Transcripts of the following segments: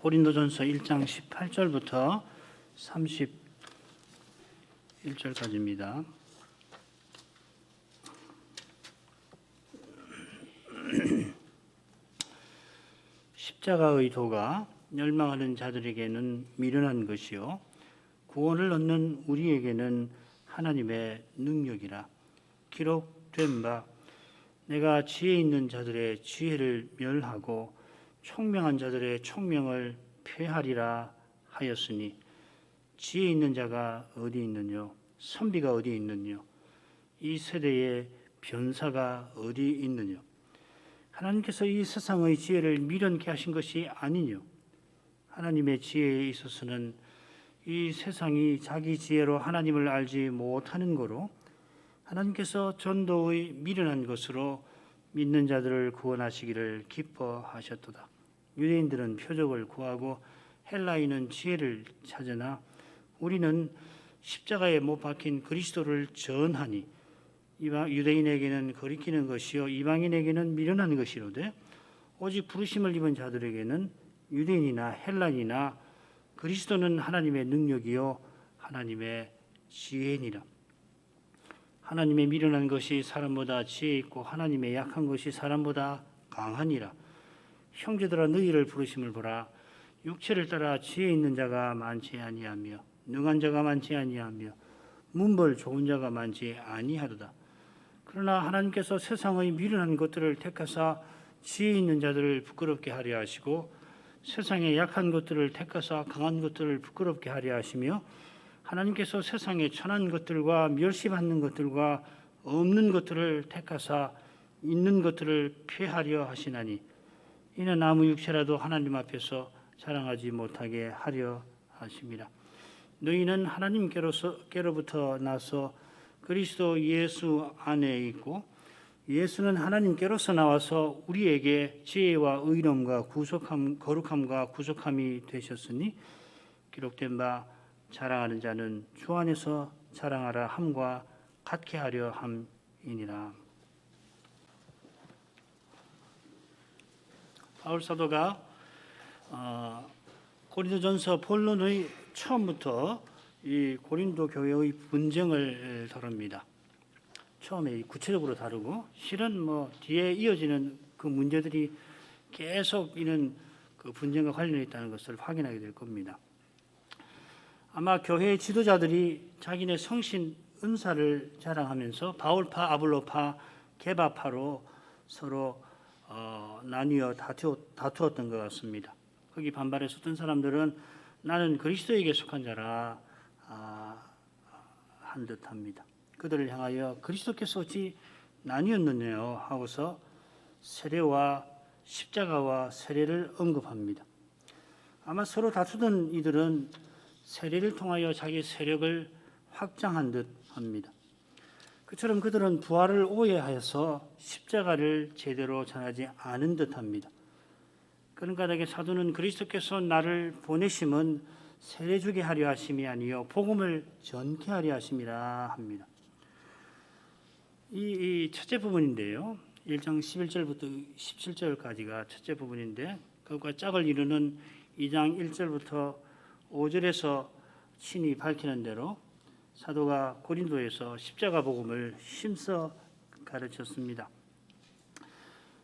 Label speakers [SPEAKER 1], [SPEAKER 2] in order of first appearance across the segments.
[SPEAKER 1] 고린도전서 1장 18절부터 31절까지입니다. 십자가의 도가 멸망하는 자들에게는 미련한 것이요 구원을 얻는 우리에게는 하나님의 능력이라. 기록된 바 내가 지혜 있는 자들의 지혜를 멸하고 총명한 자들의 총명을 폐하리라 하였으니 지혜 있는 자가 어디 있느뇨? 선비가 어디 있느뇨? 이 세대의 변사가 어디 있느뇨? 하나님께서 이 세상의 지혜를 미련케 하신 것이 아니뇨? 하나님의 지혜에 있어서는 이 세상이 자기 지혜로 하나님을 알지 못하는 거로 하나님께서 전도의 미련한 것으로 믿는 자들을 구원하시기를 기뻐하셨도다. 유대인들은 표적을 구하고 헬라인은 지혜를 찾으나 우리는 십자가에 못 박힌 그리스도를 전하니 유대인에게는 거리끼는 것이요 이방인에게는 미련한 것이로되 오직 부르심을 입은 자들에게는 유대인이나 헬라인이나 그리스도는 하나님의 능력이요 하나님의 지혜니라. 하나님의 미련한 것이 사람보다 지혜 있고 하나님의 약한 것이 사람보다 강하니라. 형제들아 너희를 부르심을 보라. 육체를 따라 지혜 있는 자가 많지 아니하며 능한 자가 많지 아니하며 문벌 좋은 자가 많지 아니하도다. 그러나 하나님께서 세상의 미련한 것들을 택하사 지혜 있는 자들을 부끄럽게 하려 하시고 세상의 약한 것들을 택하사 강한 것들을 부끄럽게 하려 하시며 하나님께서 세상의 천한 것들과 멸시받는 것들과 없는 것들을 택하사 있는 것들을 폐하려 하시나니 이는 아무 육체라도 하나님 앞에서 자랑하지 못하게 하려 하심이라. 너희는 하나님께로부터 나서 그리스도 예수 안에 있고 예수는 하나님께로서 나와서 우리에게 지혜와 의로움과 거룩함과 구속함이 되셨으니 기록된 바 자랑하는 자는 주 안에서 자랑하라 함과 같게 하려 함이니라. 바울 사도가 고린도전서 본론의 처음부터 이 고린도 교회의 분쟁을 다룹니다. 처음에 구체적으로 다루고 실은 뒤에 이어지는 그 문제들이 계속 이런 그 분쟁과 관련이 있다는 것을 확인하게 될 겁니다. 아마 교회 지도자들이 자기네 성신 은사를 자랑하면서 바울파, 아볼로파, 게바파로 서로 나뉘어 다투었던 것 같습니다. 거기 반발했었던 사람들은 나는 그리스도에게 속한 자라 한 듯합니다. 그들을 향하여 그리스도께서 어찌 나뉘었느냐요 하고서 세례와 십자가와 세례를 언급합니다. 아마 서로 다투던 이들은 세례를 통하여 자기 세력을 확장한 듯 합니다. 그처럼 그들은 부활을 오해하여서 십자가를 제대로 전하지 않은 듯 합니다. 그런 까닭에 사도는 그리스도께서 나를 보내심은 세례 주게 하려 하심이 아니요 복음을 전케 하려 하심이라 합니다. 이 첫째 부분인데요. 1장 11절부터 17절까지가 첫째 부분인데 그것과 짝을 이루는 2장 1절부터 5절에서 신이 밝히는 대로 사도가 고린도에서 십자가 복음을 힘써 가르쳤습니다.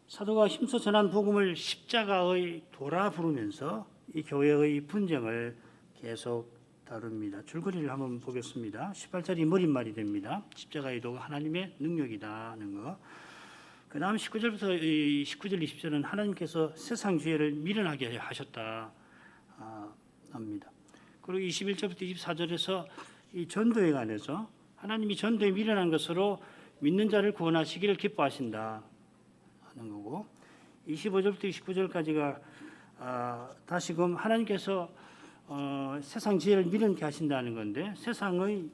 [SPEAKER 1] 사도가 힘써 전한 복음을 십자가의 도라 부르면서 이 교회의 분쟁을 계속 다룹니다. 줄거리를 한번 보겠습니다. 18절이 머릿말이 됩니다. 십자가의 도가 하나님의 능력이다는 거. 그 다음 19절부터 19절 20절은 하나님께서 세상 죄를 미련하게 하셨다 합니다. 그리고 21절부터 24절에서 이 전도에 관해서 하나님이 전도에 미련한 것으로 믿는 자를 구원하시기를 기뻐하신다 하는 거고 25절부터 29절까지가 다시금 하나님께서 세상 지혜를 미련케 하신다는 건데 세상의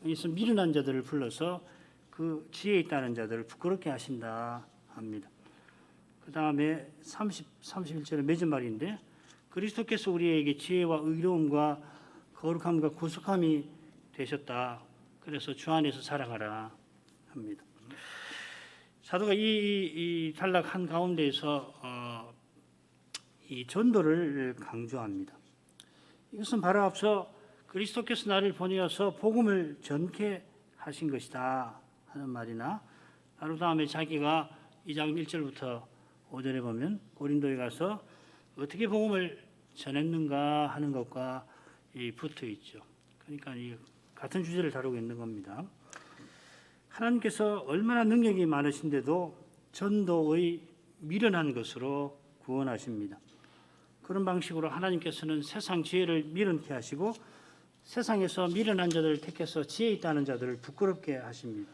[SPEAKER 1] 미련한 자들을 불러서 그 지혜 있다는 자들을 부끄럽게 하신다 합니다. 그 다음에 31절의 맺은 말인데 그리스도께서 우리에게 지혜와 의로움과 거룩함과 구속함이 되셨다. 그래서 주 안에서 자랑하라 합니다. 사도가 이 단락한 가운데에서 이 전도를 강조합니다. 이것은 바로 앞서 그리스도께서 나를 보내어서 복음을 전케 하신 것이다 하는 말이나, 바로 다음에 자기가 2장 1절부터 5절에 보면 고린도에 가서 어떻게 복음을 전했는가 하는 것과 붙어 있죠. 그러니까 이 같은 주제를 다루고 있는 겁니다. 하나님께서 얼마나 능력이 많으신데도 전도의 미련한 것으로 구원하십니다. 그런 방식으로 하나님께서는 세상 지혜를 미련케 하시고 세상에서 미련한 자들을 택해서 지혜 있다는 자들을 부끄럽게 하십니다.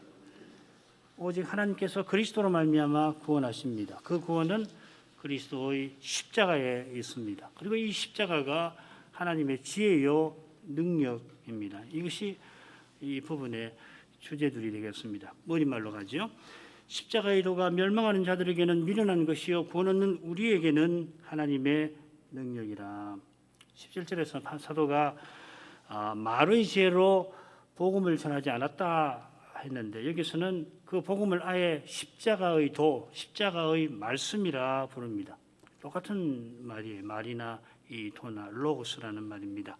[SPEAKER 1] 오직 하나님께서 그리스도로 말미암아 구원하십니다. 그 구원은 그리스도의 십자가에 있습니다. 그리고 이 십자가가 하나님의 지혜요 능력입니다. 이것이 이 부분의 주제들이 되겠습니다. 머리말로 가죠. 십자가의 도가 멸망하는 자들에게는 미련한 것이요 구원 얻는 우리에게는 하나님의 능력이라. 17절에서 사도가 말의 지혜로 복음을 전하지 않았다 했는데, 여기서는 그 복음을 아예 십자가의 도, 십자가의 말씀이라 부릅니다. 똑같은 말이에요. 말이나 이 도나 로고스라는 말입니다.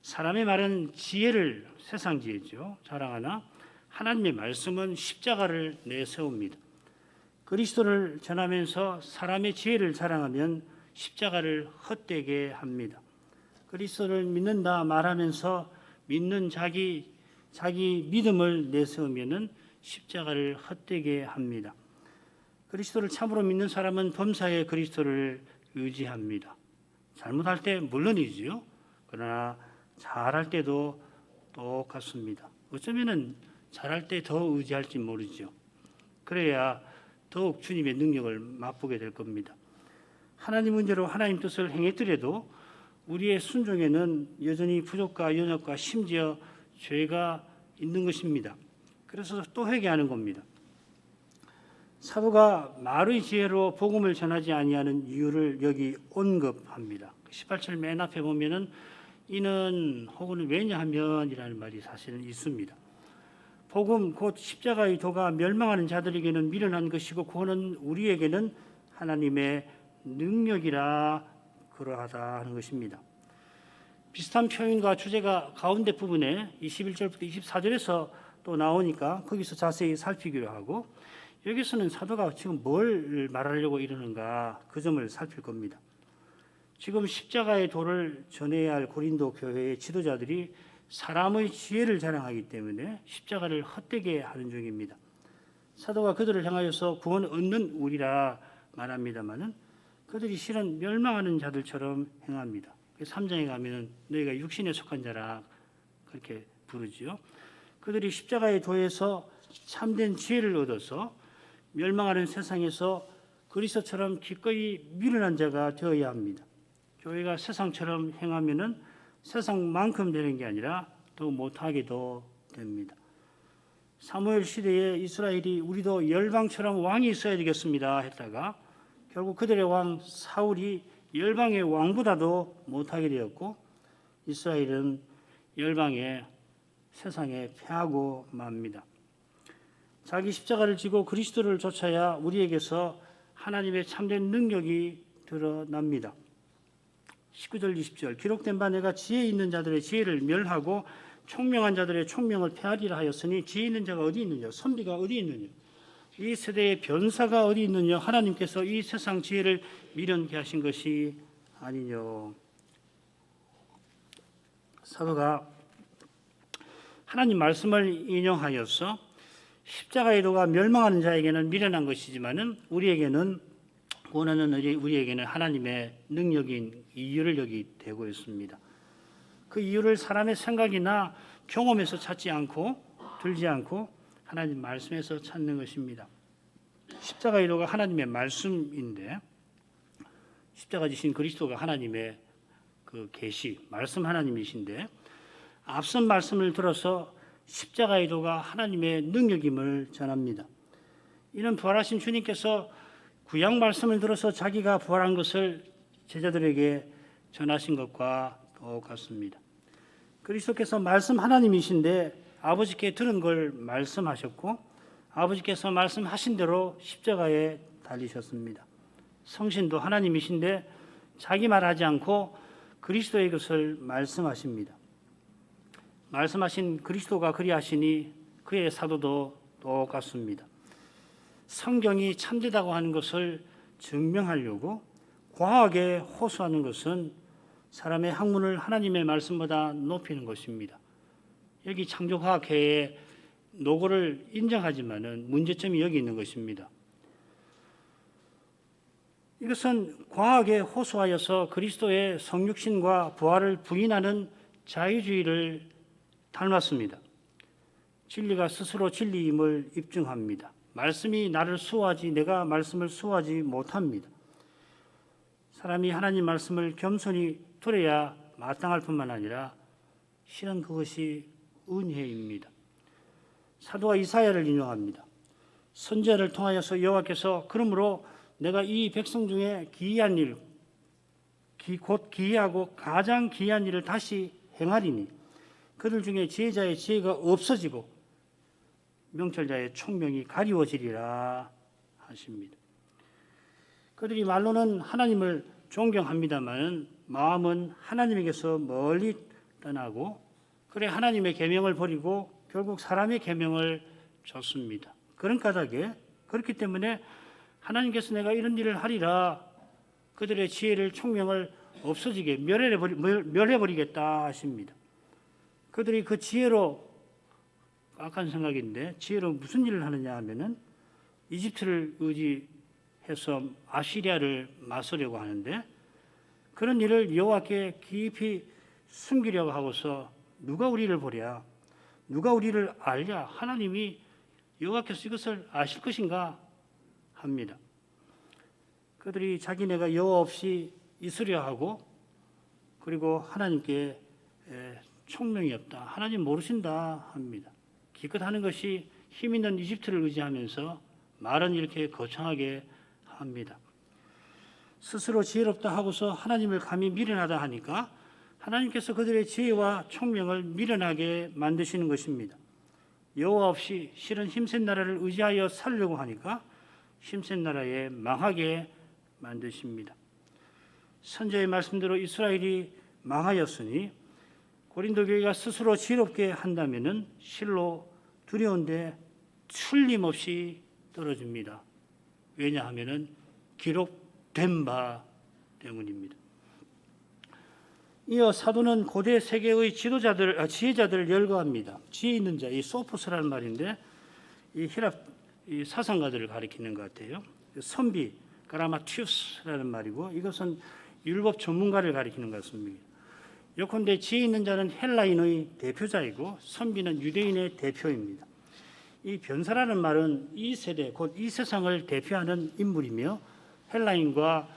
[SPEAKER 1] 사람의 말은 지혜를, 세상 지혜죠, 자랑하나 하나님의 말씀은 십자가를 내세웁니다. 그리스도를 전하면서 사람의 지혜를 자랑하면 십자가를 헛되게 합니다. 그리스도를 믿는다 말하면서 믿는 자기 믿음을 내세우면은 십자가를 헛되게 합니다. 그리스도를 참으로 믿는 사람은 범사에 그리스도를 의지합니다. 잘못할 때 물론이지요. 그러나 잘할 때도 똑같습니다. 어쩌면은 잘할 때 더 의지할지 모르죠. 그래야 더욱 주님의 능력을 맛보게 될 겁니다. 하나님 문제로 하나님 뜻을 행했더라도 우리의 순종에는 여전히 부족과 연약과 심지어 죄가 있는 것입니다. 그래서 또 회개하는 겁니다. 사도가 말의 지혜로 복음을 전하지 아니하는 이유를 여기 언급합니다. 18절 맨 앞에 보면은 이는 혹은 왜냐하면이라는 말이 사실은 있습니다. 복음 곧 십자가의 도가 멸망하는 자들에게는 미련한 것이고 구원은 우리에게는 하나님의 능력이라 그러하다 하는 것입니다. 비슷한 표현과 주제가 가운데 부분에 21절부터 24절에서 또 나오니까 거기서 자세히 살피기로 하고, 여기서는 사도가 지금 뭘 말하려고 이러는가 그 점을 살필 겁니다. 지금 십자가의 도를 전해야 할 고린도 교회의 지도자들이 사람의 지혜를 자랑하기 때문에 십자가를 헛되게 하는 중입니다. 사도가 그들을 향하여서 구원 얻는 우리라 말합니다마는 그들이 실은 멸망하는 자들처럼 행합니다. 3장에 가면은 너희가 육신에 속한 자라 그렇게 부르지요. 그들이 십자가의 도에서 참된 지혜를 얻어서 멸망하는 세상에서 그리스도처럼 기꺼이 미련한 자가 되어야 합니다. 교회가 세상처럼 행하면은 세상만큼 되는 게 아니라 더 못하게도 됩니다. 사무엘 시대에 이스라엘이 우리도 열방처럼 왕이 있어야 되겠습니다 했다가 결국 그들의 왕 사울이 열방의 왕보다도 못하게 되었고 이스라엘은 열방의 세상에 패하고 맙니다. 자기 십자가를 지고 그리스도를 좇아야 우리에게서 하나님의 참된 능력이 드러납니다. 19절 20절 기록된 바 내가 지혜 있는 자들의 지혜를 멸하고 총명한 자들의 총명을 패하리라 하였으니 지혜 있는 자가 어디 있느냐, 선비가 어디 있느냐, 이 세대의 변사가 어디 있느냐, 하나님께서 이 세상 지혜를 미련케 하신 것이 아니뇨. 사도가 하나님 말씀을 인용하여서 십자가의 도가 멸망하는 자에게는 미련한 것이지만은 우리에게는 원하는 우리에게는 하나님의 능력인 이유를 여기 대고 있습니다. 그 이유를 사람의 생각이나 경험에서 찾지 않고 들지 않고 하나님 말씀에서 찾는 것입니다. 십자가의 도가 하나님의 말씀인데 십자가 지신 그리스도가 하나님의 그 계시, 말씀 하나님이신데 앞선 말씀을 들어서 십자가의 도가 하나님의 능력임을 전합니다. 이는 부활하신 주님께서 구약 말씀을 들어서 자기가 부활한 것을 제자들에게 전하신 것과 똑같습니다. 그리스도께서 말씀 하나님이신데 아버지께 들은 걸 말씀하셨고 아버지께서 말씀하신 대로 십자가에 달리셨습니다. 성신도 하나님이신데 자기 말하지 않고 그리스도의 것을 말씀하십니다. 말씀하신 그리스도가 그리하시니 그의 사도도 똑같습니다. 성경이 참되다고 하는 것을 증명하려고 과하게 호소하는 것은 사람의 학문을 하나님의 말씀보다 높이는 것입니다. 여기 창조과학회의 노고를 인정하지만은 문제점이 여기 있는 것입니다. 이것은 과하게 호소하여서 그리스도의 성육신과 부활을 부인하는 자유주의를 닮았습니다. 진리가 스스로 진리임을 입증합니다. 말씀이 나를 수호하지 내가 말씀을 수호하지 못합니다. 사람이 하나님 말씀을 겸손히 들어야 마땅할 뿐만 아니라 실은 그것이 은혜입니다. 사도가 이사야를 인용합니다. 선지자를 통하여서 여호와께서 그러므로 내가 이 백성 중에 기이한 일, 곧 기이하고 가장 기이한 일을 다시 행하리니 그들 중에 지혜자의 지혜가 없어지고 명철자의 총명이 가리워지리라 하십니다. 그들이 말로는 하나님을 존경합니다만 마음은 하나님에게서 멀리 떠나고 그래 하나님의 계명을 버리고 결국 사람의 계명을 줬습니다. 그런 까닭에 그렇기 때문에 하나님께서 내가 이런 일을 하리라 그들의 지혜를 총명을 없어지게 멸해버리겠다 하십니다. 그들이 그 지혜로 악한 생각인데 지혜로 무슨 일을 하느냐 하면은 이집트를 의지해서 아시리아를 맞서려고 하는데 그런 일을 여호와께 깊이 숨기려고 하고서 누가 우리를 보랴 누가 우리를 알랴 하나님이 여호와께서 이것을 아실 것인가 합니다. 그들이 자기네가 여호와 없이 있으려 하고 그리고 하나님께 총명이 없다 하나님 모르신다 합니다. 기껏 하는 것이 힘 있는 이집트를 의지하면서 말은 이렇게 거창하게 합니다. 스스로 지혜롭다 하고서 하나님을 감히 미련하다 하니까 하나님께서 그들의 지혜와 총명을 미련하게 만드시는 것입니다. 여호와 없이 실은 힘센 나라를 의지하여 살려고 하니까 힘센 나라에 망하게 만드십니다. 선지자의 말씀대로 이스라엘이 망하였으니 고린도 교회가 스스로 지혜롭게 한다면은 실로 두려운데 틀림없이 떨어집니다. 왜냐하면은 기록된 바 때문입니다. 이어 사도는 고대 세계의 지혜자들을 열거합니다. 지혜 있는 자, 이 소포스라는 말인데 이 히랍 이 사상가들을 가리키는 것 같아요. 선비, 그라마티우스라는 말이고 이것은 율법 전문가를 가리키는 것 같습니다. 요컨대 지혜 있는 자는 헬라인의 대표자이고 선비는 유대인의 대표입니다. 이 변사라는 말은 이 세대, 곧 이 세상을 대표하는 인물이며 헬라인과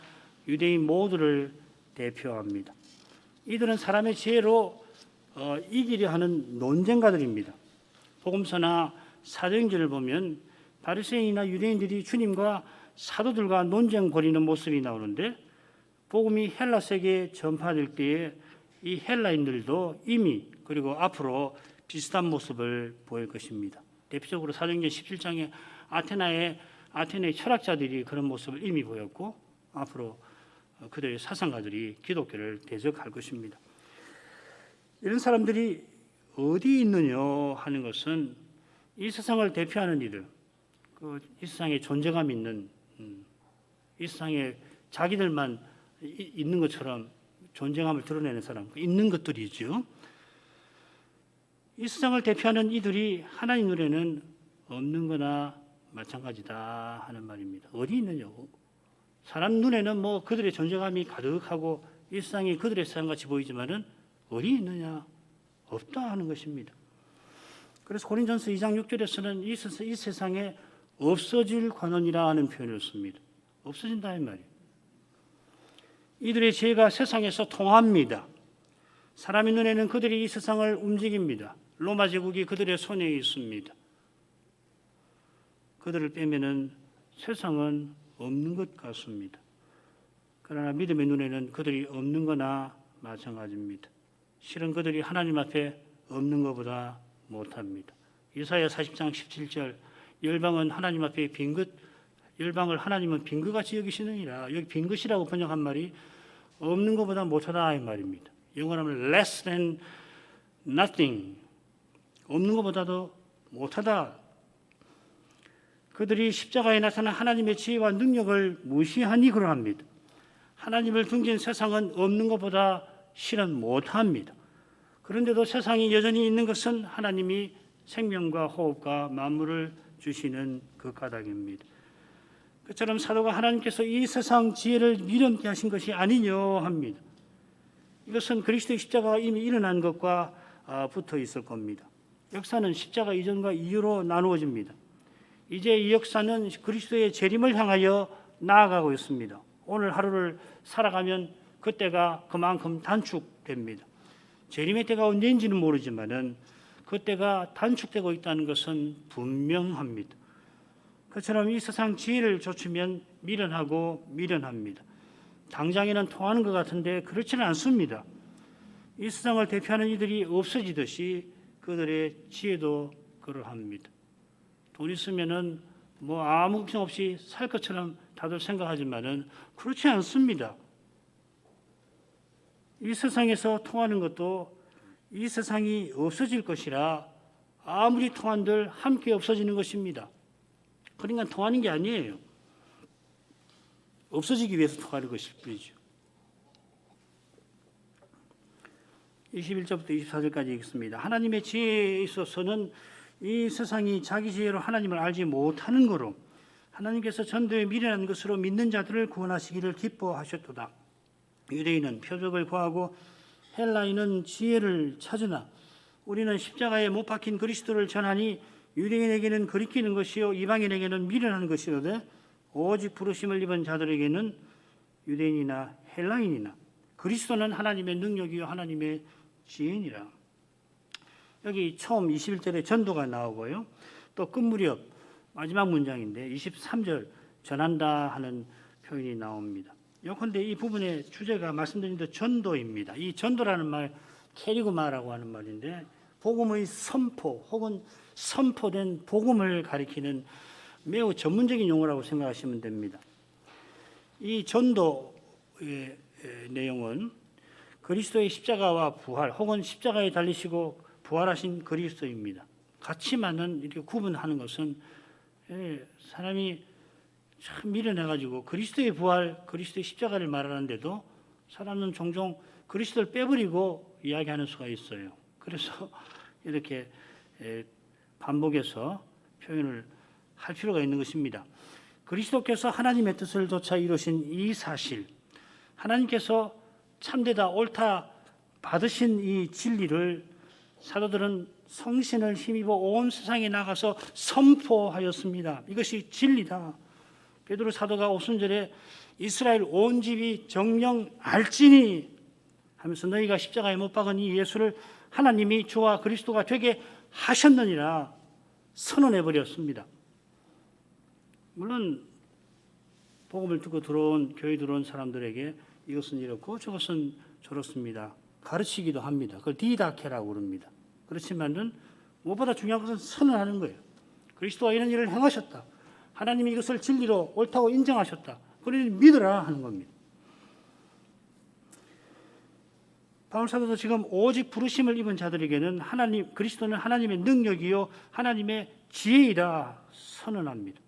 [SPEAKER 1] 유대인 모두를 대표합니다. 이들은 사람의 지혜로 이기려 하는 논쟁가들입니다. 복음서나 사도행전을 보면 바리새인이나 유대인들이 주님과 사도들과 논쟁 벌이는 모습이 나오는데 복음이 헬라 세계에 전파될 때에 이 헬라인들도 이미 그리고 앞으로 비슷한 모습을 보일 것입니다. 대표적으로 사도행전 17장에 아테네의 철학자들이 그런 모습을 이미 보였고 앞으로 그들의 사상가들이 기독교를 대적할 것입니다. 이런 사람들이 어디 있느냐 하는 것은 이 세상을 대표하는 이들, 이 세상에 존재감 있는, 이 세상에 자기들만 있는 것처럼 존재감을 드러내는 사람, 있는 것들이죠. 이 세상을 대표하는 이들이 하나님 눈에는 없는 거나 마찬가지다 하는 말입니다. 어디 있느냐고. 사람 눈에는 뭐 그들의 존재감이 가득하고 이 세상이 그들의 세상같이 보이지만은 어디 있느냐? 없다 하는 것입니다. 그래서 고린전서 2장 6절에서는 이 세상에 없어질 관원이라 하는 표현을 씁니다. 없어진다 이 말이에요. 이들의 지혜가 세상에서 통합니다. 사람의 눈에는 그들이 이 세상을 움직입니다. 로마 제국이 그들의 손에 있습니다. 그들을 빼면은 세상은 없는 것 같습니다. 그러나 믿음의 눈에는 그들이 없는 거나 마찬가지입니다. 실은 그들이 하나님 앞에 없는 것보다 못합니다. 이사야 40장 17절 열방은 하나님 앞에 빈것 열방을 하나님은 빈것같이 여기시느니라. 여기 빈것이라고 번역한 말이 없는 것보다 못하다 이 말입니다. 영어로 하면 less than nothing. 없는 것보다도 못하다. 그들이 십자가에 나타난 하나님의 지혜와 능력을 무시하니 그러합니다. 하나님을 등진 세상은 없는 것보다 실은 못합니다. 그런데도 세상이 여전히 있는 것은 하나님이 생명과 호흡과 만물을 주시는 그 까닭입니다. 그처럼 사도가 하나님께서 이 세상 지혜를 미련케 하신 것이 아니뇨 합니다. 이것은 그리스도의 십자가가 이미 일어난 것과 붙어 있을 겁니다. 역사는 십자가 이전과 이후로 나누어집니다. 이제 이 역사는 그리스도의 재림을 향하여 나아가고 있습니다. 오늘 하루를 살아가면 그때가 그만큼 단축됩니다. 재림의 때가 언제인지는 모르지만은 그때가 단축되고 있다는 것은 분명합니다. 그처럼 이 세상 지혜를 좇으면 미련하고 미련합니다. 당장에는 통하는 것 같은데 그렇지는 않습니다. 이 세상을 대표하는 이들이 없어지듯이 그들의 지혜도 그러합니다. 돈 있으면은 뭐 아무 걱정 없이 살 것처럼 다들 생각하지만은 그렇지 않습니다. 이 세상에서 통하는 것도 이 세상이 없어질 것이라 아무리 통한들 함께 없어지는 것입니다. 그러니까 통하는 게 아니에요. 없어지기 위해서 통하는 것일 뿐이죠. 21절부터 24절까지 읽겠습니다. 하나님의 지혜에 있어서는 이 세상이 자기 지혜로 하나님을 알지 못하는 거로 하나님께서 전도에 미련한 것으로 믿는 자들을 구원하시기를 기뻐하셨도다. 유대인은 표적을 구하고 헬라인은 지혜를 찾으나 우리는 십자가에 못 박힌 그리스도를 전하니 유대인에게는 거리끼는 것이요 이방인에게는 미련한 것이로되 오직 부르심을 입은 자들에게는 유대인이나 헬라인이나 그리스도는 하나님의 능력이요 하나님의 지혜니라. 여기 처음 21절에 전도가 나오고요. 또 끝무렵 마지막 문장인데 23절 전한다 하는 표현이 나옵니다. 요컨대 이 부분의 주제가 말씀드린 대로 전도입니다. 이 전도라는 말 캐리그마라고 하는 말인데 복음의 선포 혹은 선포된 복음을 가리키는 매우 전문적인 용어라고 생각하시면 됩니다. 이 전도의 내용은 그리스도의 십자가와 부활 혹은 십자가에 달리시고 부활하신 그리스도입니다. 같이만은 이렇게 구분하는 것은 사람이 참 미련해가지고 그리스도의 부활, 그리스도의 십자가를 말하는데도 사람은 종종 그리스도를 빼버리고 이야기하는 수가 있어요. 그래서 이렇게 반복해서 표현을 할 필요가 있는 것입니다. 그리스도께서 하나님의 뜻을 조차 이루신 이 사실, 하나님께서 참되다 옳다 받으신 이 진리를 사도들은 성신을 힘입어 온 세상에 나가서 선포하였습니다. 이것이 진리다. 베드로 사도가 오순절에 이스라엘 온 집이 정령 알지니 하면서 너희가 십자가에 못 박은 이 예수를 하나님이 주와 그리스도가 되게 하셨느니라 선언해 버렸습니다. 물론 복음을 듣고 교회 들어온 사람들에게 이것은 이렇고 저것은 저렇습니다. 가르치기도 합니다. 그걸 디다케라고 그럽니다. 그렇지만은 무엇보다 중요한 것은 선언하는 거예요. 그리스도가 이런 일을 행하셨다. 하나님이 이것을 진리로 옳다고 인정하셨다. 그러니 믿으라 하는 겁니다. 바울 사도도 지금 오직 부르심을 입은 자들에게는 그리스도는 하나님의 능력이요 하나님의 지혜이다 선언합니다.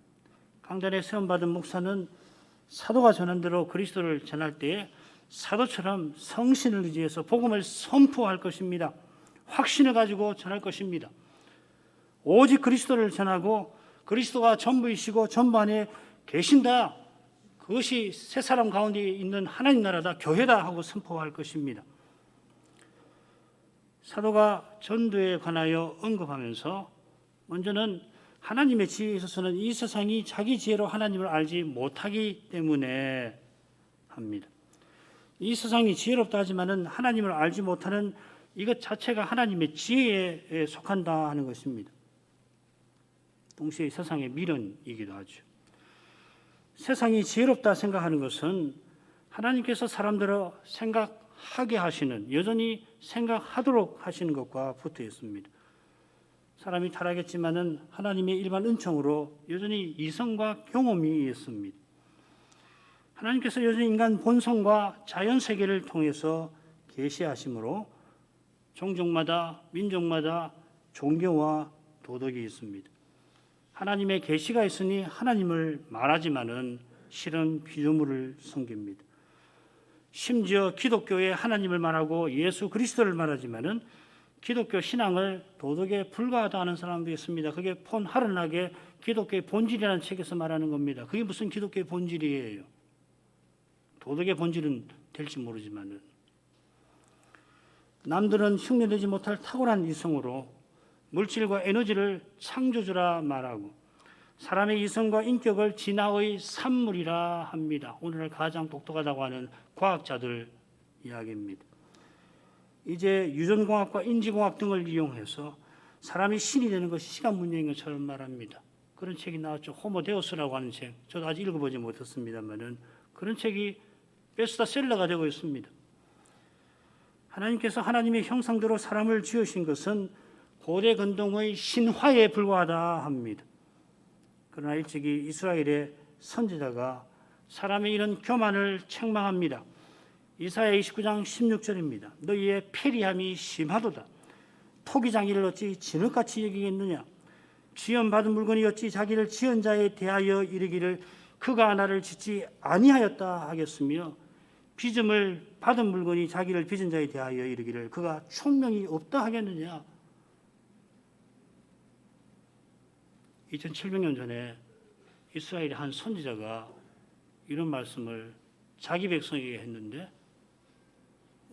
[SPEAKER 1] 강단에 세움받은 목사는 사도가 전한 대로 그리스도를 전할 때에 사도처럼 성신을 의지해서 복음을 선포할 것입니다. 확신을 가지고 전할 것입니다. 오직 그리스도를 전하고 그리스도가 전부이시고 전부 안에 계신다. 그것이 새 사람 가운데 있는 하나님 나라다, 교회다 하고 선포할 것입니다. 사도가 전도에 관하여 언급하면서 먼저는 하나님의 지혜에 있어서는 이 세상이 자기 지혜로 하나님을 알지 못하기 때문에 합니다. 이 세상이 지혜롭다 하지만은 하나님을 알지 못하는 이것 자체가 하나님의 지혜에 속한다 하는 것입니다. 동시에 세상의 미련이기도 하죠. 세상이 지혜롭다 생각하는 것은 하나님께서 사람들을 생각하게 하시는, 여전히 생각하도록 하시는 것과 붙어 있습니다. 사람이 타락했지만은 하나님의 일반 은총으로 여전히 이성과 경험이 있습니다. 하나님께서 여전히 인간 본성과 자연 세계를 통해서 계시하심으로 종족마다 민족마다 종교와 도덕이 있습니다. 하나님의 계시가 있으니 하나님을 말하지만은 실은 피조물을 섬깁니다. 심지어 기독교에 하나님을 말하고 예수 그리스도를 말하지만은 기독교 신앙을 도덕에 불과하다 하는 사람도 있습니다. 그게 폰 하른하게 기독교의 본질이라는 책에서 말하는 겁니다. 그게 무슨 기독교의 본질이에요? 도덕의 본질은 될지 모르지만은 남들은 흉내내지 못할 탁월한 이성으로 물질과 에너지를 창조주라 말하고 사람의 이성과 인격을 진화의 산물이라 합니다. 오늘날 가장 똑똑하다고 하는 과학자들 이야기입니다. 이제 유전공학과 인지공학 등을 이용해서 사람이 신이 되는 것이 시간 문제인 것처럼 말합니다. 그런 책이 나왔죠. 호모데우스라고 하는 책. 저도 아직 읽어보지 못했습니다만은 그런 책이 베스트셀러가 되고 있습니다. 하나님께서 하나님의 형상대로 사람을 지으신 것은 고대 근동의 신화에 불과하다 합니다. 그러나 일찍이 이스라엘의 선지자가 사람의 이런 교만을 책망합니다. 이사야 29장 16절입니다. 너희의 패리함이 심하도다. 토기장이를 어찌 진흙같이 여기겠느냐. 지연받은 물건이 어찌 자기를 지은 자에 대하여 이르기를 그가 나를 짓지 아니하였다 하겠으며 빚음을 받은 물건이 자기를 빚은 자에 대하여 이르기를 그가 총명이 없다 하겠느냐. 2700년 전에 이스라엘의 한 선지자가 이런 말씀을 자기 백성에게 했는데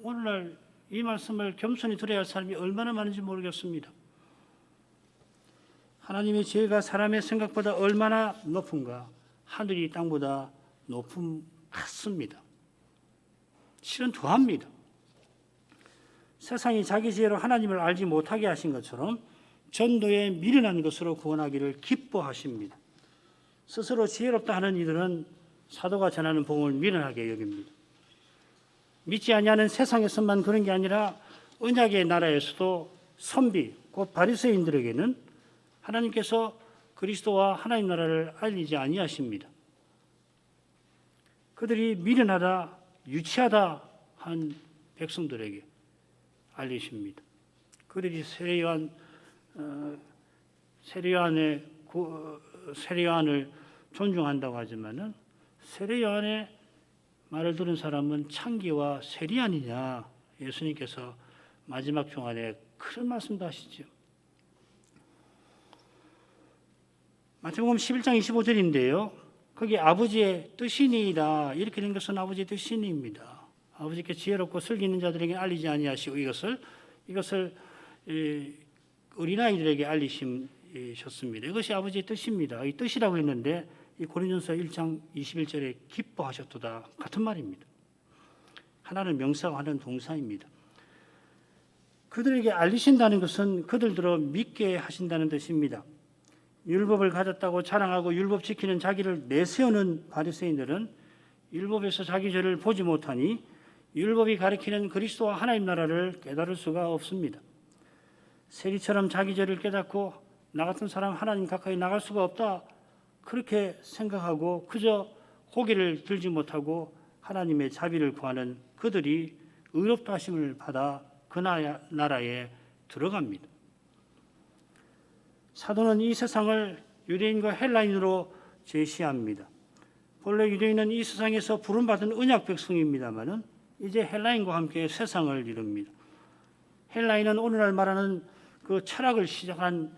[SPEAKER 1] 오늘날 이 말씀을 겸손히 들어야 할 사람이 얼마나 많은지 모르겠습니다. 하나님의 지혜가 사람의 생각보다 얼마나 높은가. 하늘이 땅보다 높음 같습니다. 실은 더합니다. 세상이 자기 지혜로 하나님을 알지 못하게 하신 것처럼 전도에 미련한 것으로 구원하기를 기뻐하십니다. 스스로 지혜롭다 하는 이들은 사도가 전하는 복음을 미련하게 여깁니다. 믿지 아니하는 세상에서만 그런 게 아니라 언약의 나라에서도 선비 곧 바리새인들에게는 하나님께서 그리스도와 하나님 나라를 알리지 아니하십니다. 그들이 미련하다 유치하다 한 백성들에게 알리십니다. 그들이 세례요한을 존중한다고 하지만은 세례요한의 말을 들은 사람은 창기와 세리아니냐. 예수님께서 마지막 중간에 그런 말씀도 하시죠. 마태복음 11장 25절인데요. 거기 아버지의 뜻이니이다 이렇게 된 것은 아버지의 뜻이니입니다. 아버지께 지혜롭고 슬기 있는 자들에게 알리지 아니하시고 이것을 어린아이들에게 알리셨습니다. 이것이 아버지의 뜻입니다. 이 뜻이라고 했는데 이 고린도전서 1장 21절에 기뻐하셨도다 같은 말입니다. 하나는 명사와 하나는 동사입니다. 그들에게 알리신다는 것은 그들들어 믿게 하신다는 뜻입니다. 율법을 가졌다고 자랑하고 율법 지키는 자기를 내세우는 바리새인들은 율법에서 자기 죄를 보지 못하니 율법이 가리키는 그리스도와 하나님 나라를 깨달을 수가 없습니다. 세리처럼 자기 죄를 깨닫고 나 같은 사람 하나님 가까이 나갈 수가 없다 그렇게 생각하고 그저 고개를 들지 못하고 하나님의 자비를 구하는 그들이 의롭다 하심을 받아 그 나라에 들어갑니다. 사도는 이 세상을 유대인과 헬라인으로 제시합니다. 본래 유대인은 이 세상에서 부름받은 언약 백성입니다마는 이제 헬라인과 함께 세상을 이룹니다. 헬라인은 오늘날 말하는 그 철학을 시작한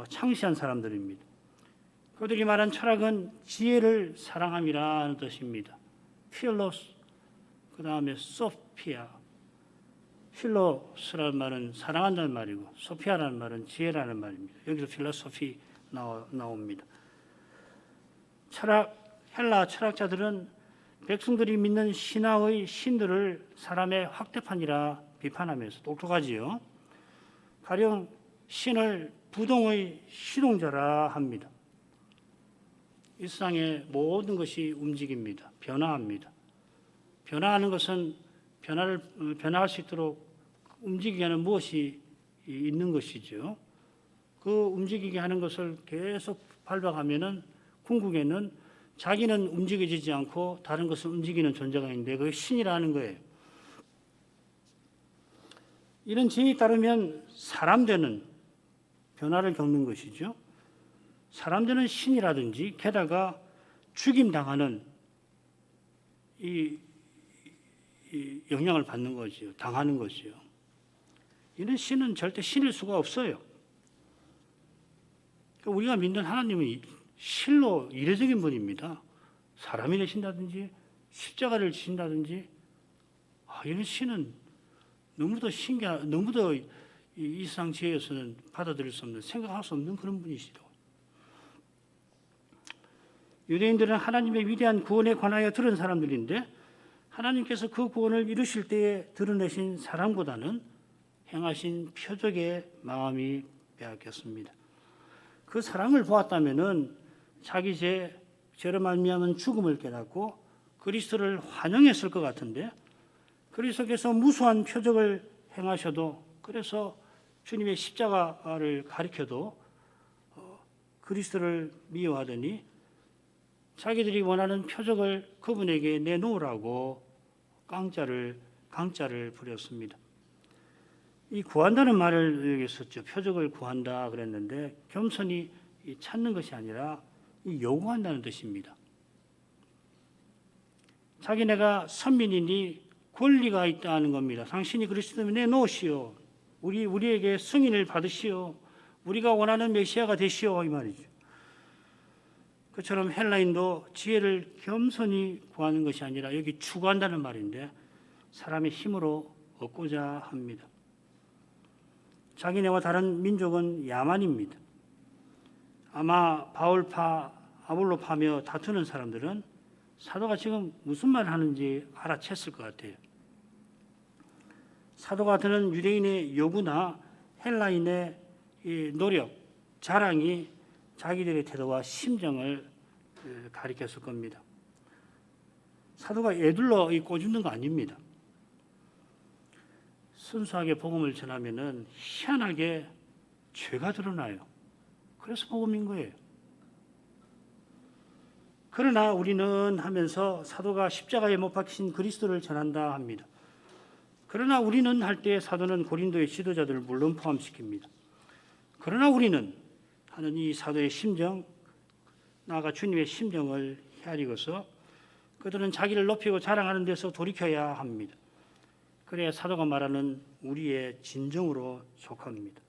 [SPEAKER 1] 창시한 사람들입니다. 그들이 말한 철학은 지혜를 사랑함이라는 뜻입니다. 필로스, 그 다음에 소피아. 필로스라는 말은 사랑한다는 말이고 소피아라는 말은 지혜라는 말입니다. 여기서 필로소피 나옵니다. 헬라 철학자들은 백성들이 믿는 신화의 신들을 사람의 확대판이라 비판하면서 똑똑하지요. 가령 신을 부동의 시동자라 합니다. 이 세상의 모든 것이 움직입니다. 변화합니다. 변화하는 것은 변화할 수 있도록 움직이게 하는 무엇이 있는 것이죠. 그 움직이게 하는 것을 계속 밟아가면은 궁극에는 자기는 움직여지지 않고 다른 것을 움직이는 존재가 있는데 그게 신이라는 거예요. 이런 지혜에 따르면 사람 되는 변화를 겪는 것이죠. 사람 되는 신이라든지 게다가 죽임당하는 이 영향을 받는 거지요. 당하는 거지요. 이런 신은 절대 신일 수가 없어요. 우리가 믿는 하나님은 실로 이례적인 분입니다. 사람이 되신다든지 십자가를 지신다든지 이런 신은 너무도 너무도 이 세상 지혜에서는 받아들일 수 없는, 생각할 수 없는 그런 분이시죠. 유대인들은 하나님의 위대한 구원에 관하여 들은 사람들인데 하나님께서 그 구원을 이루실 때에 드러내신 사랑보다는 행하신 표적의 마음이 빼앗겼습니다. 그 사랑을 보았다면은 자기 죄로 말미암은 죽음을 깨닫고 그리스도를 환영했을 것 같은데 그리스도께서 무수한 표적을 행하셔도 그래서 주님의 십자가를 가리켜도 그리스도를 미워하더니 자기들이 원하는 표적을 그분에게 내놓으라고 강짜를 부렸습니다. 이 구한다는 말을 여기 썼죠. 표적을 구한다 그랬는데 겸손히 찾는 것이 아니라 요구한다는 뜻입니다. 자기네가 선민이니 권리가 있다는 겁니다. 당신이 그리스도면 내놓으시오. 우리에게 승인을 받으시오. 우리가 원하는 메시아가 되시오. 이 말이죠. 그처럼 헬라인도 지혜를 겸손히 구하는 것이 아니라 여기 추구한다는 말인데 사람의 힘으로 얻고자 합니다. 자기네와 다른 민족은 야만입니다. 아마 바울파, 아볼로파며 다투는 사람들은 사도가 지금 무슨 말을 하는지 알아챘을 것 같아요. 사도가 드는 유대인의 요구나 헬라인의 노력, 자랑이 자기들의 태도와 심정을 가리켰을 겁니다. 사도가 애둘러 꼬집는 거 아닙니다. 순수하게 복음을 전하면은 희한하게 죄가 드러나요. 그래서 복음인 거예요. 그러나 우리는 하면서 사도가 십자가에 못 박히신 그리스도를 전한다 합니다. 그러나 우리는 할 때 사도는 고린도의 지도자들을 물론 포함시킵니다. 그러나 우리는 하는 이 사도의 심정, 나아가 주님의 심정을 헤아리고서 그들은 자기를 높이고 자랑하는 데서 돌이켜야 합니다. 그래야 사도가 말하는 우리의 진정으로 속합니다.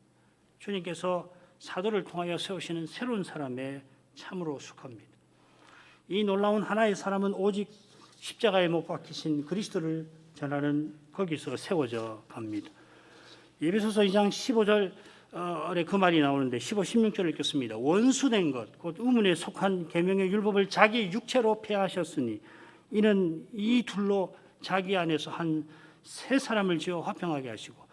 [SPEAKER 1] 주님께서 사도를 통하여 세우시는 새로운 사람에 참으로 속합니다. 이 놀라운 하나의 사람은 오직 십자가에 못 박히신 그리스도를 전하는 거기서 세워져 갑니다. 에베소서 2장 15절에 그 말이 나오는데 15, 16절을 읽겠습니다. 원수된 것, 곧 의문에 속한 계명의 율법을 자기 육체로 폐하셨으니 이는 이 둘로 자기 안에서 한 세 사람을 지어 화평하게 하시고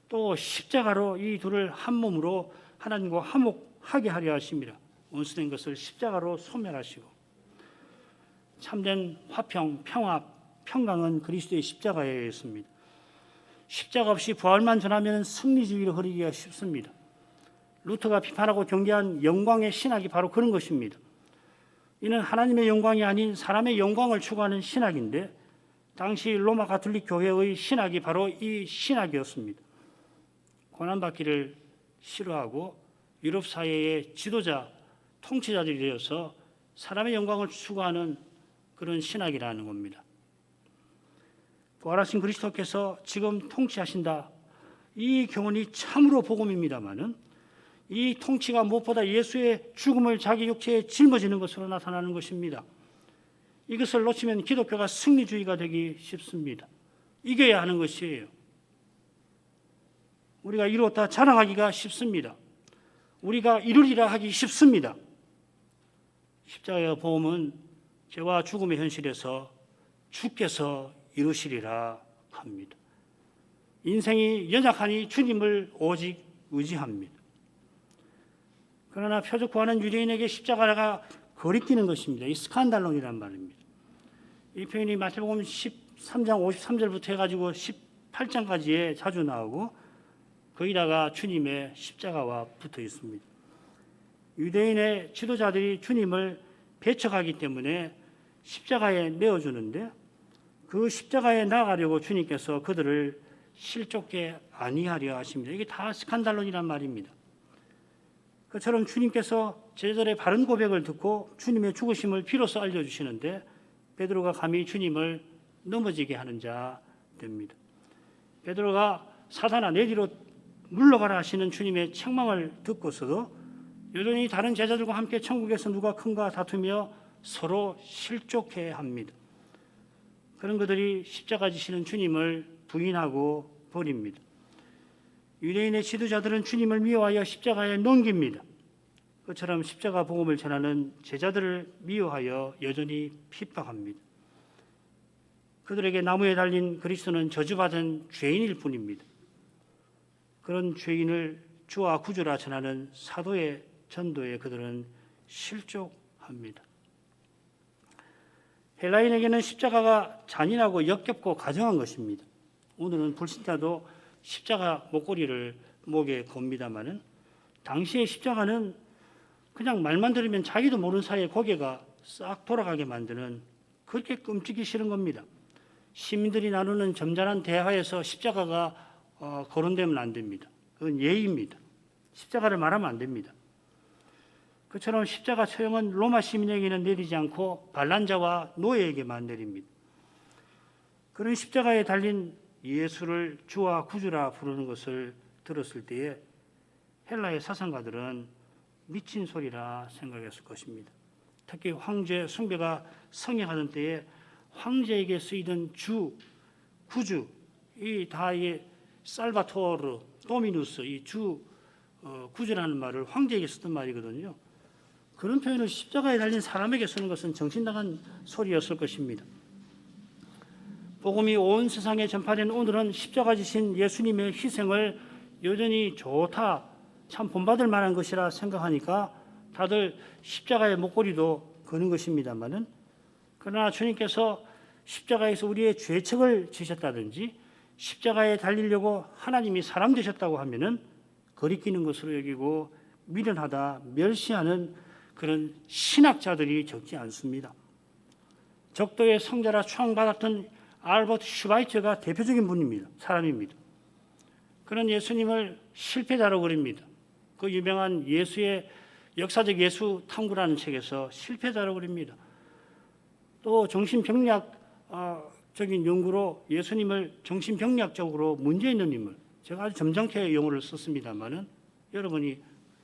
[SPEAKER 1] 또 십자가로 이 둘을 한 몸으로 하나님과 화목하게 하려 하십니다. 원수된 것을 십자가로 소멸하시고 참된 화평, 평화, 평강은 그리스도의 십자가에 있습니다. 십자가 없이 부활만 전하면 승리주의로 흐르기가 쉽습니다. 루터가 비판하고 경계한 영광의 신학이 바로 그런 것입니다. 이는 하나님의 영광이 아닌 사람의 영광을 추구하는 신학인데 당시 로마 가톨릭 교회의 신학이 바로 이 신학이었습니다. 고난받기를 싫어하고 유럽 사회의 지도자, 통치자들이 되어서 사람의 영광을 추구하는 그런 신학이라는 겁니다. 부활하신 그리스도께서 지금 통치하신다. 이 교훈이 참으로 복음입니다마는 이 통치가 무엇보다 예수의 죽음을 자기 육체에 짊어지는 것으로 나타나는 것입니다. 이것을 놓치면 기독교가 승리주의가 되기 쉽습니다. 이겨야 하는 것이에요. 우리가 이루었다 자랑하기가 쉽습니다. 우리가 이루리라 하기 쉽습니다. 십자가의 복음은 죄와 죽음의 현실에서 주께서 이루시리라 합니다. 인생이 연약하니 주님을 오직 의지합니다. 그러나 표적 구하는 유대인에게 십자가가 거리끼는 것입니다. 이 스칸달론이란 말입니다. 이 표현이 마태복음 13장 53절부터 해가지고 18장까지에 자주 나오고 거기다가 주님의 십자가와 붙어 있습니다. 유대인의 지도자들이 주님을 배척하기 때문에 십자가에 내어주는데 그 십자가에 나가려고 주님께서 그들을 실족게 아니하려 하십니다. 이게 다 스칸달론이란 말입니다. 그처럼 주님께서 제자들의 바른 고백을 듣고 주님의 죽으심을 비로소 알려주시는데 베드로가 감히 주님을 넘어지게 하는 자 됩니다. 베드로가 사단아 내 뒤로 물러가라 하시는 주님의 책망을 듣고서도 여전히 다른 제자들과 함께 천국에서 누가 큰가 다투며 서로 실족해 합니다. 그런 그들이 십자가 지시는 주님을 부인하고 버립니다. 유대인의 지도자들은 주님을 미워하여 십자가에 넘깁니다. 그처럼 십자가 복음을 전하는 제자들을 미워하여 여전히 핍박합니다. 그들에게 나무에 달린 그리스도는 저주받은 죄인일 뿐입니다. 그런 죄인을 주와 구주라 전하는 사도의 전도에 그들은 실족합니다. 헬라인에게는 십자가가 잔인하고 역겹고 가정한 것입니다. 오늘은 불신자도 십자가 목걸이를 목에 겁니다마는 당시의 십자가는 그냥 말만 들으면 자기도 모르는 사이에 고개가 싹 돌아가게 만드는 그렇게 끔찍이 싫은 겁니다. 시민들이 나누는 점잖은 대화에서 십자가가 거론되면 안 됩니다. 그건 예의입니다. 십자가를 말하면 안 됩니다. 그처럼 십자가 처형은 로마 시민에게는 내리지 않고 반란자와 노예에게만 내립니다. 그런 십자가에 달린 예수를 주와 구주라 부르는 것을 들었을 때에 헬라의 사상가들은 미친 소리라 생각했을 것입니다. 특히 황제 숭배가 성행하던 때에 황제에게 쓰이던 주, 구주, 이 다 살바토르, 도미누스, 이 주, 구주라는 말을 황제에게 쓰던 말이거든요. 그런 표현을 십자가에 달린 사람에게 쓰는 것은 정신나간 소리였을 것입니다. 복음이 온 세상에 전파된 오늘은 십자가 지신 예수님의 희생을 여전히 좋다, 참 본받을 만한 것이라 생각하니까 다들 십자가의 목걸이도 거는 것입니다마는, 그러나 주님께서 십자가에서 우리의 죄책을 지셨다든지 십자가에 달리려고 하나님이 사람 되셨다고 하면은 거리끼는 것으로 여기고 미련하다 멸시하는 그런 신학자들이 적지 않습니다. 적도의 성자라 추앙받았던 알버트 슈바이처가 대표적인 분입니다. 사람입니다. 그런 예수님을 실패자로 그립니다. 그 유명한 예수의 역사적 예수 탐구라는 책에서 실패자로 그립니다. 또 정신병리학적인 연구로 예수님을 정신병리학적으로 문제 있는 인물, 제가 아주 점잖게 용어를 썼습니다마는 여러분이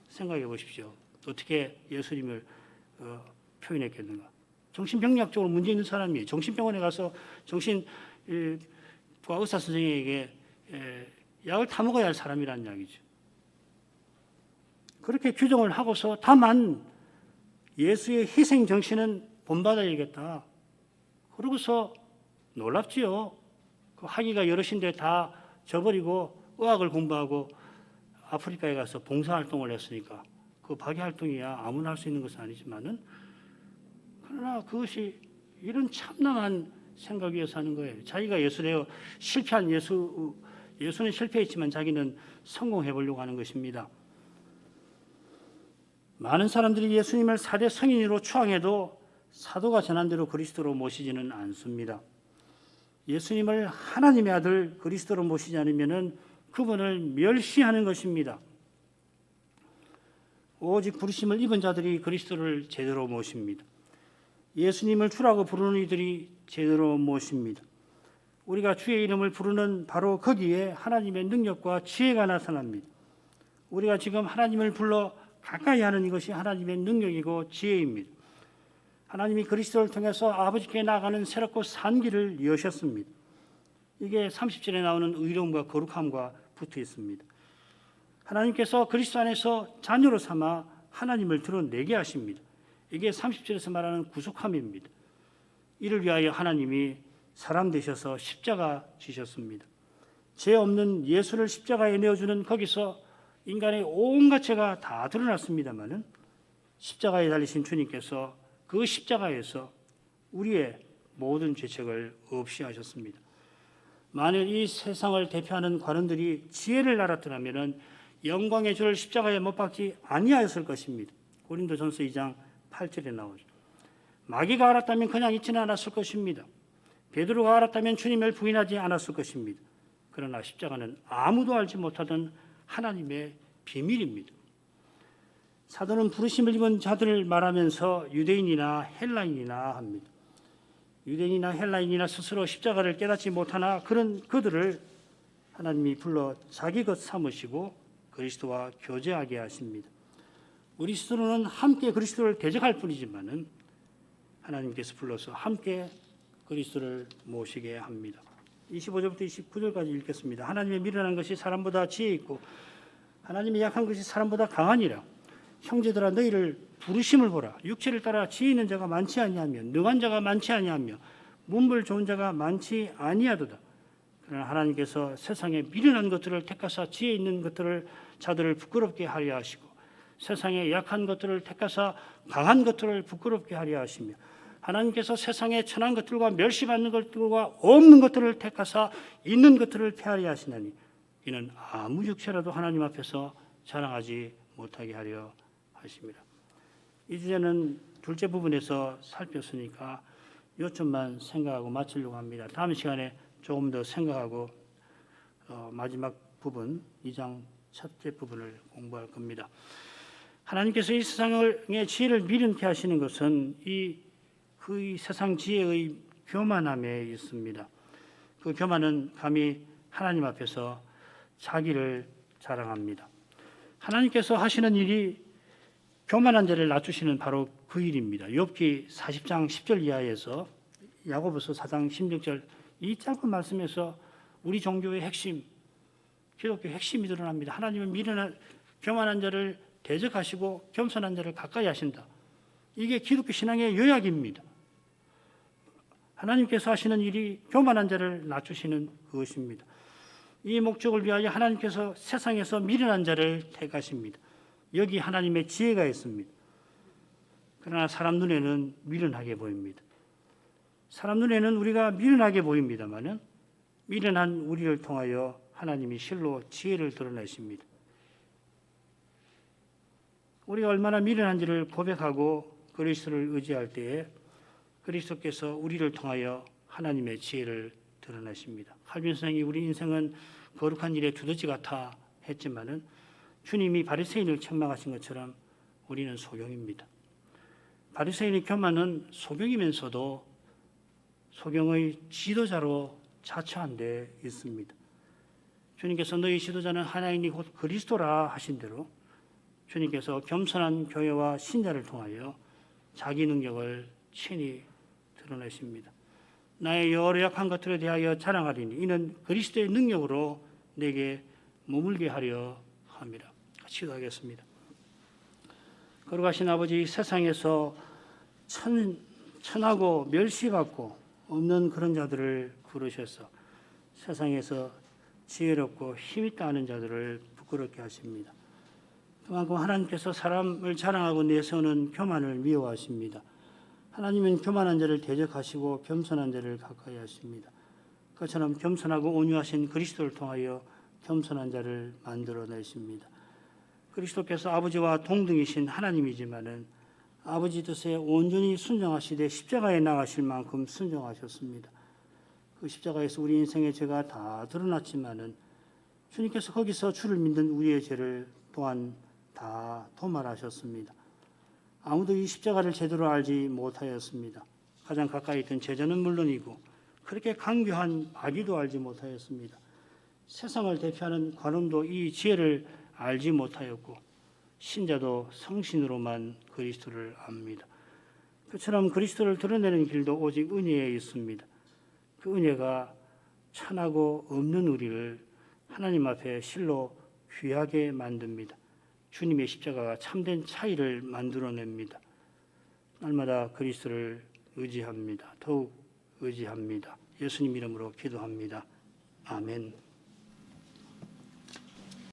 [SPEAKER 1] 생각해 보십시오. 어떻게 예수님을 표현했겠는가? 정신병리학적으로 문제 있는 사람이에요. 정신병원에 가서 정신과 의사 선생에게 약을 타 먹어야 할 사람이라는 이야기죠. 그렇게 규정을 하고서 다만 예수의 희생 정신은 본받아야겠다. 그러고서 놀랍지요. 그 학위가 여럿인데 다 저버리고 의학을 공부하고 아프리카에 가서 봉사활동을 했으니까 그 박애활동이야 아무나 할 수 있는 것은 아니지만은, 그러나 그것이 이런 참남한 생각 위에서 하는 거예요. 자기가 예수래요. 실패한 예수는 실패했지만 자기는 성공해 보려고 하는 것입니다. 많은 사람들이 예수님을 4대 성인으로 추앙해도 사도가 전한 대로 그리스도로 모시지는 않습니다. 예수님을 하나님의 아들 그리스도로 모시지 않으면은 그분을 멸시하는 것입니다. 오직 부르심을 입은 자들이 그리스도를 제대로 모십니다. 예수님을 주라고 부르는 이들이 제대로 모십니다. 우리가 주의 이름을 부르는 바로 거기에 하나님의 능력과 지혜가 나타납니다. 우리가 지금 하나님을 불러 가까이 하는 이것이 하나님의 능력이고 지혜입니다. 하나님이 그리스도를 통해서 아버지께 나아가는 새롭고 산 길을 여셨습니다. 이게 30절에 나오는 의로움과 거룩함과 붙어 있습니다. 하나님께서 그리스도 안에서 자녀로 삼아 하나님을 드러내게 하십니다. 이게 30절에서 말하는 구속함입니다. 이를 위하여 하나님이 사람 되셔서 십자가 지셨습니다. 죄 없는 예수를 십자가에 내어주는 거기서 인간의 온갖 죄가 다 드러났습니다마는 십자가에 달리신 주님께서 그 십자가에서 우리의 모든 죄책을 없이 하셨습니다. 만일 이 세상을 대표하는 관원들이 지혜를 알았더라면 영광의 주를 십자가에 못 박지 아니하였을 것입니다. 고린도전서 2장 8절에 나오죠. 마귀가 알았다면 그냥 있지는 않았을 것입니다. 베드로가 알았다면 주님을 부인하지 않았을 것입니다. 그러나 십자가는 아무도 알지 못하던 하나님의 비밀입니다. 사도는 부르심을 입은 자들을 말하면서 유대인이나 헬라인이나 합니다. 유대인이나 헬라인이나 스스로 십자가를 깨닫지 못하나 그런 그들을 하나님이 불러 자기 것 삼으시고 그리스도와 교제하게 하십니다. 우리 스스로는 함께 그리스도를 대적할 뿐이지만은 하나님께서 불러서 함께 그리스도를 모시게 합니다. 25절부터 29절까지 읽겠습니다. 하나님의 미련한 것이 사람보다 지혜 있고 하나님의 약한 것이 사람보다 강하니라. 형제들아 너희를 부르심을 보라. 육체를 따라 지혜 있는 자가 많지 아니하며 능한 자가 많지 아니하며 문벌 좋은 자가 많지 아니하도다. 그러나 하나님께서 세상에 미련한 것들을 택하사 지혜 있는 것들을 자들을 부끄럽게 하려 하시고 세상에 약한 것들을 택하사 강한 것들을 부끄럽게 하려 하시며 하나님께서 세상에 천한 것들과 멸시받는 것들과 없는 것들을 택하사 있는 것들을 폐하려 하시나니 이는 아무 육체라도 하나님 앞에서 자랑하지 못하게 하려 하십니다. 이 주제는 둘째 부분에서 살폈으니까 요점만 생각하고 마치려고 합니다. 다음 시간에 조금 더 생각하고 마지막 부분 2장 첫째 부분을 공부할 겁니다. 하나님께서 이 세상의 지혜를 미련케 하시는 것은 이 세상 지혜의 교만함에 있습니다. 그 교만은 감히 하나님 앞에서 자기를 자랑합니다. 하나님께서 하시는 일이 교만한 자를 낮추시는 바로 그 일입니다. 욥기 40장 10절 이하에서 야고보서 4장 16절 이 짧은 말씀에서 우리 종교의 핵심, 기독교 핵심이 드러납니다. 하나님은 미련한 교만한 자를 대적하시고 겸손한 자를 가까이 하신다. 이게 기독교 신앙의 요약입니다. 하나님께서 하시는 일이 교만한 자를 낮추시는 그것입니다. 이 목적을 위하여 하나님께서 세상에서 미련한 자를 택하십니다. 여기 하나님의 지혜가 있습니다. 그러나 사람 눈에는 미련하게 보입니다. 사람 눈에는 우리가 미련하게 보입니다마는 미련한 우리를 통하여 하나님이 실로 지혜를 드러내십니다. 우리가 얼마나 미련한지를 고백하고 그리스도를 의지할 때에 그리스도께서 우리를 통하여 하나님의 지혜를 드러내십니다. 칼빈 선생이 우리 인생은 거룩한 일에 두더지 같아 했지만은 주님이 바리새인을 책망하신 것처럼 우리는 소경입니다. 바리새인의 교만은 소경이면서도 소경의 지도자로 자처한 데 있습니다. 주님께서 너희 지도자는 하나님이 곧 그리스도라 하신 대로 주님께서 겸손한 교회와 신자를 통하여 자기 능력을 친히 드러내십니다. 나의 여러 약한 것들에 대하여 자랑하리니 이는 그리스도의 능력으로 내게 머물게 하려 함이라. 기도하겠습니다. 거룩하신 아버지, 세상에서 천하고 멸시받고 없는 그런 자들을 부르셔서 세상에서 지혜롭고 힘있다 하는 자들을 부끄럽게 하십니다. 그만큼 하나님께서 사람을 자랑하고 내세우는 교만을 미워하십니다. 하나님은 교만한 자를 대적하시고 겸손한 자를 가까이 하십니다. 그처럼 겸손하고 온유하신 그리스도를 통하여 겸손한 자를 만들어내십니다. 그리스도께서 아버지와 동등이신 하나님이지만은 아버지 뜻에 온전히 순종하시되 십자가에 나가실 만큼 순종하셨습니다. 그 십자가에서 우리 인생의 죄가 다 드러났지만은 주님께서 거기서 주를 믿는 우리의 죄를 또한 다 도말하셨습니다. 아무도 이 십자가를 제대로 알지 못하였습니다. 가장 가까이 있던 제자는 물론이고 그렇게 강교한 마귀도 알지 못하였습니다. 세상을 대표하는 관원도 이 지혜를 알지 못하였고 신자도 성신으로만 그리스도를 압니다. 그처럼 그리스도를 드러내는 길도 오직 은혜에 있습니다. 그 은혜가 천하고 없는 우리를 하나님 앞에 실로 귀하게 만듭니다. 주님의 십자가가 참된 차이를 만들어냅니다. 날마다 그리스도를 의지합니다. 더욱 의지합니다. 예수님 이름으로 기도합니다. 아멘.